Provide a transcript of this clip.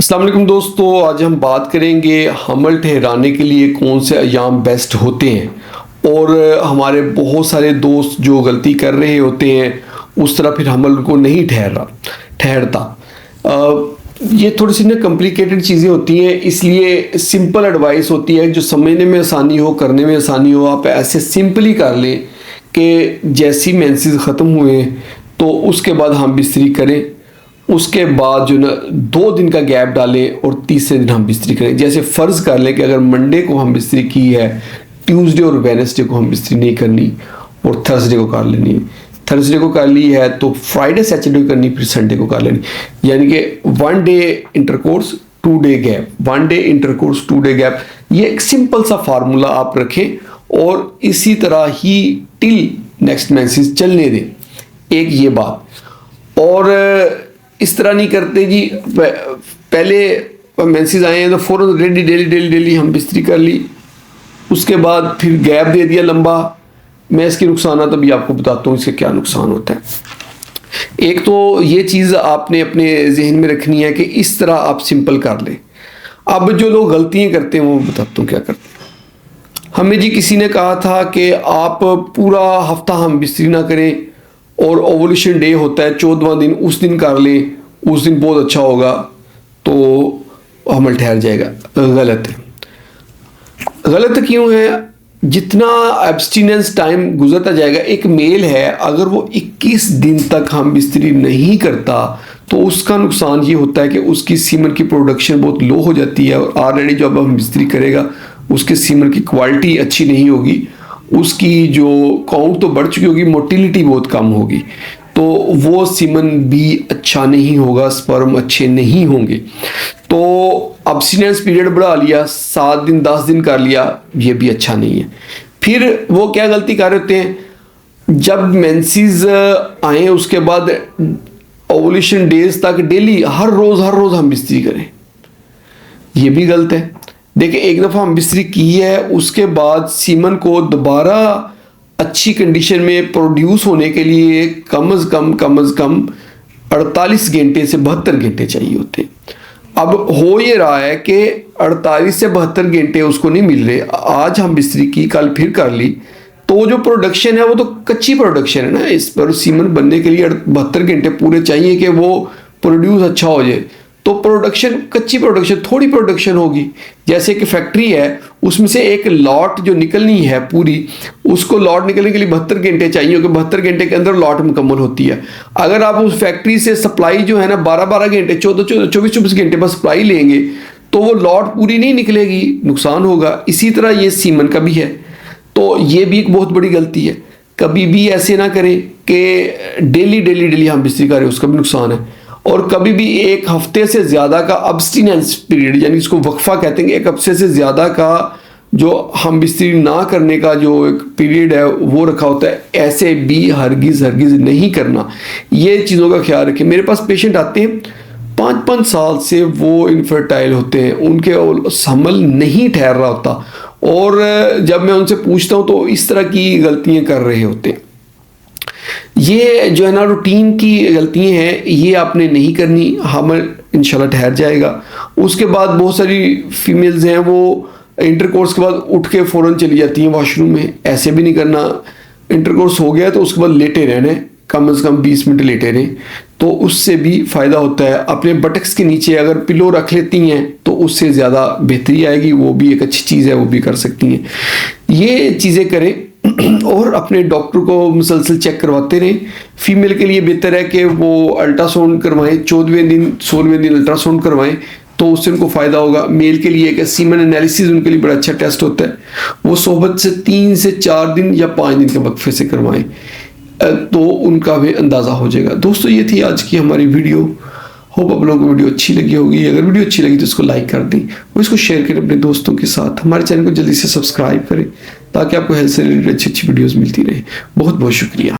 अस्सलाम वालेकुम दोस्तों, आज हम बात करेंगे हमल ठहराने के लिए कौन से अयाम बेस्ट होते हैं। और हमारे बहुत सारे दोस्त जो गलती कर रहे होते हैं उस तरह फिर हमल उनको नहीं ठहरता। ये थोड़ी सी ना कॉम्प्लिकेटेड चीज़ें होती हैं, इसलिए सिंपल एडवाइस होती है जो समझने में आसानी हो, करने में आसानी हो। आप ऐसे सिंपली कर लें कि जैसी मेंसेस ख़त्म हुए तो उसके बाद हम बिस्तरी करें, उसके बाद जो ना 2 दिन का गैप डालें और तीसरे दिन हम बिस्तरी करें। जैसे फ़र्ज़ कर लें कि अगर मंडे को हम बिस्तरी की है, ट्यूसडे और वेडनेसडे को हम बिस्तरी नहीं करनी और थर्सडे को कर लेनी है। थर्सडे को कर ली है तो फ्राइडे सैटरडे को करनी, फिर संडे को कर लेनी। यानी कि 1 day intercourse 2 day gap, 1 day intercourse 2 day gap. ये एक सिंपल सा फार्मूला आप रखें और इसी तरह ही टिल नेक्स्ट मेंसेस चलने दें। एक ये बात। और इस तरह नहीं करते जी पहले मेंसेस आए हैं तो फ़ौरन डेली हम बिस्तरी कर ली, उसके बाद फिर गैप दे दिया लंबा। मैं इसके नुकसान अभी आपको बताता हूँ इसके क्या नुकसान होता है। एक तो ये चीज़ आपने अपने जहन में रखनी है कि इस तरह आप सिंपल कर लें। अब जो लोग गलतियाँ करते हैं वो बताता हूँ क्या करते हैं। हमें जी किसी ने कहा था कि आप पूरा हफ्ता हम बिस्तरी ना करें और ओवुलेशन डे होता है 14वां दिन, उस दिन कर लें, उस दिन बहुत अच्छा होगा तो हमल ठहर जाएगा। गलत है। गलत क्यों है? जितना एब्स्टिनेंस टाइम गुजरता जाएगा, एक मेल है अगर वो 21 दिन तक हम बिस्तरी नहीं करता तो उसका नुकसान ये होता है कि उसकी सीमन की प्रोडक्शन बहुत लो हो जाती है और ऑलरेडी जो अब हम बिस्तरी करेगा उसके सीमन की क्वालिटी अच्छी नहीं होगी, उसकी जो काउंट तो बढ़ चुकी होगी, मोटिलिटी बहुत कम होगी, तो वो सीमन भी अच्छा नहीं होगा, स्पर्म अच्छे नहीं होंगे। तो अब्स्टिनेंस पीरियड बढ़ा लिया, 7 दिन 10 दिन कर लिया, ये भी अच्छा नहीं है। फिर वो क्या गलती कर रहे होते हैं, जब मेंसेस आए उसके बाद ओवुलेशन डेज तक डेली हर रोज़ हम बिस्तरी करें, ये भी गलत है। देखिए, एक दफ़ा हम बिस्तरी की है उसके बाद सीमन को दोबारा अच्छी कंडीशन में प्रोड्यूस होने के लिए कम अज़ कम 48 घंटे से 72 घंटे चाहिए होते हैं। अब हो ये रहा है कि 48 से 72 घंटे उसको नहीं मिल रहे। आज हम बिस्तरी की, कल फिर कर ली, तो जो प्रोडक्शन है वो तो कच्ची प्रोडक्शन है ना। इस पर सीमन बनने के लिए 72 घंटे पूरे चाहिए कि वो प्रोड्यूस अच्छा हो जाए। तो प्रोडक्शन कच्ची प्रोडक्शन, थोड़ी प्रोडक्शन होगी। जैसे कि फैक्ट्री है उसमें से एक लॉट जो निकलनी है पूरी, उसको लॉट निकलने के लिए 72 घंटे चाहिए, क्योंकि 72 घंटे के अंदर लॉट मुकम्मल होती है। अगर आप उस फैक्ट्री से सप्लाई जो है ना 12-12 घंटे, 24-24 घंटे बस सप्लाई लेंगे तो वो लॉट पूरी नहीं निकलेगी, नुकसान होगा। इसी तरह ये सीमन का भी है। तो ये भी एक बहुत बड़ी गलती है। कभी भी ऐसे ना करें कि डेली हम बिस्तरी करें, उसका भी नुकसान है। और कभी भी एक हफ्ते से ज़्यादा का अब्स्टिनेंस पीरियड, यानी इसको वक्फा कहते हैं, एक हफ्ते से ज़्यादा का जो हम बिस्तरी ना करने का जो एक पीरियड है वो रखा होता है, ऐसे भी हरगिज़ नहीं करना। ये चीज़ों का ख्याल रखें। मेरे पास पेशेंट आते हैं 5-5 साल से वो इनफर्टाइल होते हैं, उनके हमल नहीं ठहर रहा होता, और जब मैं उनसे पूछता हूँ तो इस तरह की गलतियाँ कर रहे होते हैं। ये जो है ना रूटीन की गलतियाँ हैं, ये आपने नहीं करनी, हमल इंशाल्लाह ठहर जाएगा। उसके बाद बहुत सारी फीमेल्स हैं वो इंटरकोर्स के बाद उठ के फ़ौरन चली जाती हैं वॉशरूम में, ऐसे भी नहीं करना। इंटरकोर्स हो गया तो उसके बाद लेटे रहना है, कम से कम 20 मिनट लेटे रहें, तो उससे भी फ़ायदा होता है। अपने बटक्स के नीचे अगर पिलो रख लेती हैं तो उससे ज़्यादा बेहतरी आएगी, वो भी एक अच्छी चीज़ है, वो भी कर सकती हैं। ये चीज़ें करें और अपने डॉक्टर को मुसलसल चेक करवाते रहें। फीमेल के लिए बेहतर है कि वो अल्ट्रासाउंड करवाएं, 14वें दिन 16वें दिन अल्ट्रासाउंड करवाएं, तो उससे उनको फ़ायदा होगा। मेल के लिए एक सीमन एनालिसिस उनके लिए बड़ा अच्छा टेस्ट होता है, वो सोहबत से 3 से 4 दिन या 5 दिन के वक्फे से करवाएं, तो उनका भी अंदाज़ा हो जाएगा। दोस्तों, ये थी आज की हमारी वीडियो। होप आप लोगों को वीडियो अच्छी लगी होगी। अगर वीडियो अच्छी लगी तो इसको लाइक कर दें और इसको शेयर करें अपने दोस्तों के साथ। हमारे चैनल को जल्दी से सब्सक्राइब करें ताकि आपको हेल्थ से रिलेटेड अच्छी वीडियोस मिलती रहे। बहुत बहुत शुक्रिया।